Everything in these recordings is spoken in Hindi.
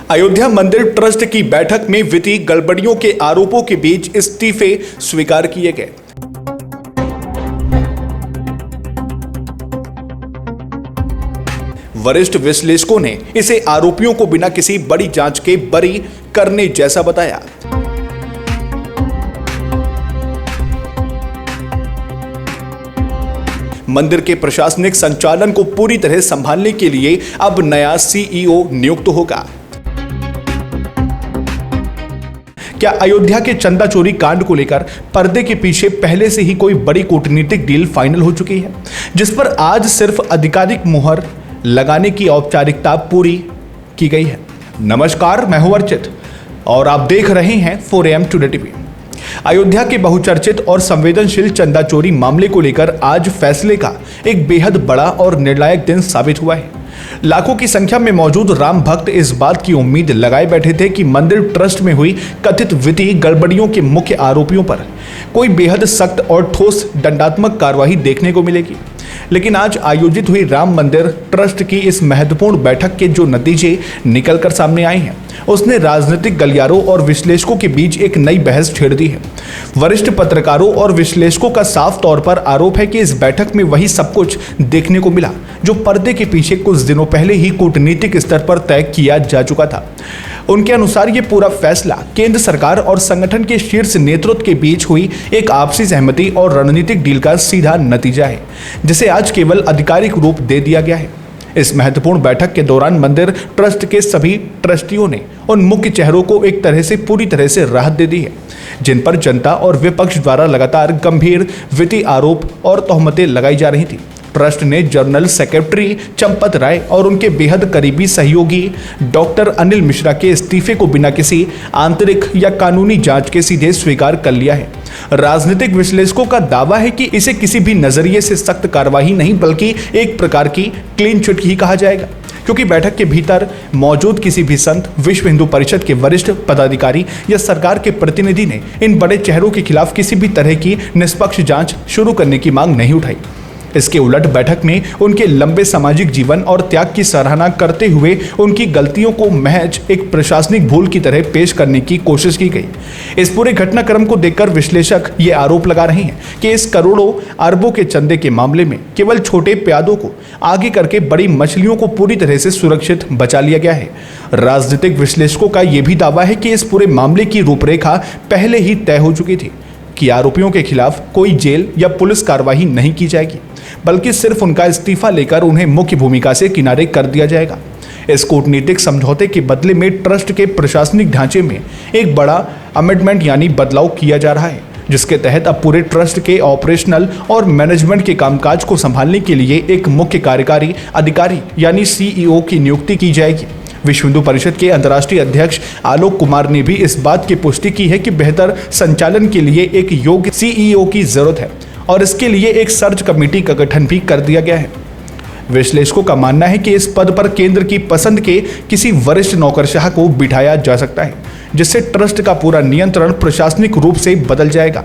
अयोध्या मंदिर ट्रस्ट की बैठक में वित्तीय गड़बड़ियों के आरोपों के बीच इस्तीफे स्वीकार किए गए। वरिष्ठ विश्लेषकों ने इसे आरोपियों को बिना किसी बड़ी जांच के बरी करने जैसा बताया। मंदिर के प्रशासनिक संचालन को पूरी तरह संभालने के लिए अब नया सीईओ नियुक्त होगा। क्या अयोध्या के चंदा चोरी कांड को लेकर पर्दे के पीछे पहले से ही कोई बड़ी कूटनीतिक डील फाइनल हो चुकी है, जिस पर आज सिर्फ आधिकारिक मुहर लगाने की औपचारिकता पूरी की गई है? नमस्कार, मैं हूं अर्चित और आप देख रहे हैं 4AM टुडे टीवी। अयोध्या के बहुचर्चित और संवेदनशील चंदा चोरी मामले को लेकर आज फैसले का एक बेहद बड़ा और निर्णायक दिन साबित हुआ है। लाखों की संख्या में मौजूद राम भक्त इस बात की उम्मीद लगाए बैठे थे कि मंदिर ट्रस्ट में हुई कथित वित्तीय गड़बड़ियों के मुख्य आरोपियों पर कोई बेहद सख्त और ठोस दंडात्मक कार्रवाई देखने को मिलेगी। लेकिन आज आयोजित हुई राम मंदिर ट्रस्ट की इस महत्वपूर्ण बैठक के जो नतीजे निकलकर सामने आए हैं, उसने राजनीतिक गलियारों और विश्लेषकों के बीच एक नई बहस छेड़ दी है। वरिष्ठ पत्रकारों और विश्लेषकों का साफ तौर पर आरोप है कि इस बैठक में वही सब कुछ देखने को मिला जो पर्दे के पीछे कुछ दिनों पहले ही कूटनीतिक स्तर पर तय किया जा चुका था। उनके अनुसार ये पूरा फैसला केंद्र सरकार और संगठन के शीर्ष नेतृत्व के बीच हुई एक आपसी सहमति और रणनीतिक डील का सीधा नतीजा है, जिसे आज केवल आधिकारिक रूप दे दिया गया है। इस महत्वपूर्ण बैठक के दौरान मंदिर ट्रस्ट के सभी ट्रस्टियों ने उन मुख्य चेहरों को एक तरह से पूरी तरह से राहत दे दी है, जिन पर जनता और विपक्ष द्वारा लगातार गंभीर वित्तीय आरोप और तोहमतें लगाई जा रही थी। ट्रस्ट ने जनरल सेक्रेटरी चंपत राय और उनके बेहद करीबी सहयोगी डॉक्टर अनिल मिश्रा के इस्तीफे को बिना किसी आंतरिक या कानूनी जांच के सीधे स्वीकार कर लिया है। राजनीतिक विश्लेषकों का दावा है कि इसे किसी भी नजरिए से सख्त कार्रवाई नहीं बल्कि एक प्रकार की क्लीन चिट ही कहा जाएगा, क्योंकि बैठक के भीतर मौजूद किसी भी संत, विश्व हिंदू परिषद के वरिष्ठ पदाधिकारी या सरकार के प्रतिनिधि ने इन बड़े चेहरों के खिलाफ किसी भी तरह की निष्पक्ष जांच शुरू करने की मांग नहीं उठाई। इसके उलट बैठक में उनके लंबे सामाजिक जीवन और त्याग की सराहना करते हुए उनकी गलतियों को महज एक प्रशासनिक भूल की तरह पेश करने की कोशिश की गई। इस पूरे घटनाक्रम को देखकर विश्लेषक ये आरोप लगा रहे हैं कि इस करोड़ों अरबों के चंदे के मामले में केवल छोटे प्यादों को आगे करके बड़ी मछलियों को पूरी तरह से सुरक्षित बचा लिया गया है। राजनीतिक विश्लेषकों का यह भी दावा है कि इस पूरे मामले की रूपरेखा पहले ही तय हो चुकी थी कि आरोपियों के खिलाफ कोई जेल या पुलिस कार्रवाई नहीं की जाएगी, बल्कि सिर्फ उनका इस्तीफा लेकर उन्हें मुख्य भूमिका से किनारे कर दिया जाएगा। इस कूटनीतिक समझौते के बदले में ट्रस्ट के प्रशासनिक ढांचे में एक बड़ा अमेंडमेंट यानी बदलाव किया जा रहा है, जिसके तहत अब पूरे ट्रस्ट के ऑपरेशनल और मैनेजमेंट के कामकाज को संभालने के लिए एक मुख्य कार्यकारी अधिकारी यानी सीईओ की नियुक्ति की जाएगी। विश्व हिंदू परिषद के अंतर्राष्ट्रीय अध्यक्ष आलोक कुमार ने भी इस बात की पुष्टि की है कि बेहतर संचालन के लिए एक योग्य सीईओ की जरूरत है और इसके लिए एक सर्च कमेटी का गठन भी कर दिया गया है। विश्लेषकों का मानना है कि इस पद पर केंद्र की पसंद के किसी वरिष्ठ नौकरशाह को बिठाया जा सकता है, जिससे ट्रस्ट का पूरा नियंत्रण प्रशासनिक रूप से बदल जाएगा।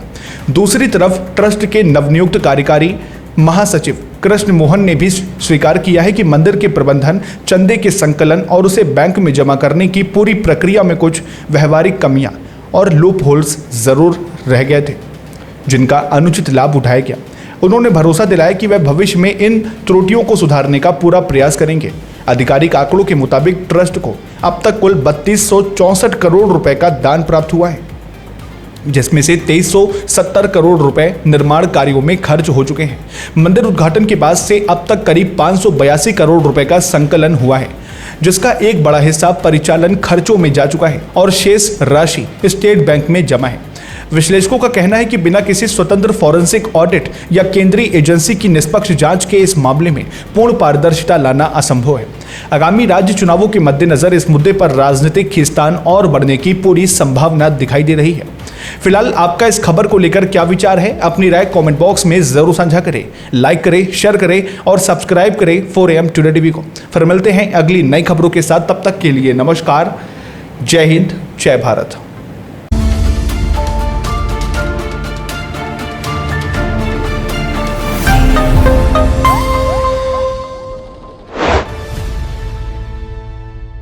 दूसरी तरफ ट्रस्ट के नवनियुक्त कार्यकारी महासचिव कृष्ण मोहन ने भी स्वीकार किया है कि मंदिर के प्रबंधन, चंदे के संकलन और उसे बैंक में जमा करने की पूरी प्रक्रिया में कुछ व्यवहारिक कमियां और लूप होल्स जरूर रह गए थे, जिनका अनुचित लाभ उठाया गया। उन्होंने भरोसा दिलाया कि वह भविष्य में इन त्रुटियों को सुधारने का पूरा प्रयास करेंगे। आधिकारिक आंकड़ों के मुताबिक ट्रस्ट को अब तक कुल 3264 करोड़ रुपए का दान प्राप्त हुआ है, जिसमें से 2370 करोड़ रुपए निर्माण कार्यों में खर्च हो चुके हैं। मंदिर उद्घाटन के बाद से अब तक करीब 582 करोड़ रुपए का संकलन हुआ है, जिसका एक बड़ा हिस्सा परिचालन खर्चों में जा चुका है और शेष राशि स्टेट बैंक में जमा है। विश्लेषकों का कहना है कि बिना किसी स्वतंत्र फॉरेंसिक ऑडिट या केंद्रीय एजेंसी की निष्पक्ष जांच के इस मामले में पूर्ण पारदर्शिता लाना असंभव है। आगामी राज्य चुनावों के मद्देनजर इस मुद्दे पर राजनीतिक खींचतान और बढ़ने की पूरी संभावना दिखाई दे रही है। फिलहाल आपका इस खबर को लेकर क्या विचार है? अपनी राय कमेंट बॉक्स में जरूर साझा करें, लाइक करें, शेयर करें और सब्सक्राइब करें 4AM टुडे टीवी को। फिर मिलते हैं अगली नई खबरों के साथ, तब तक के लिए नमस्कार, जय हिंद, जय भारत।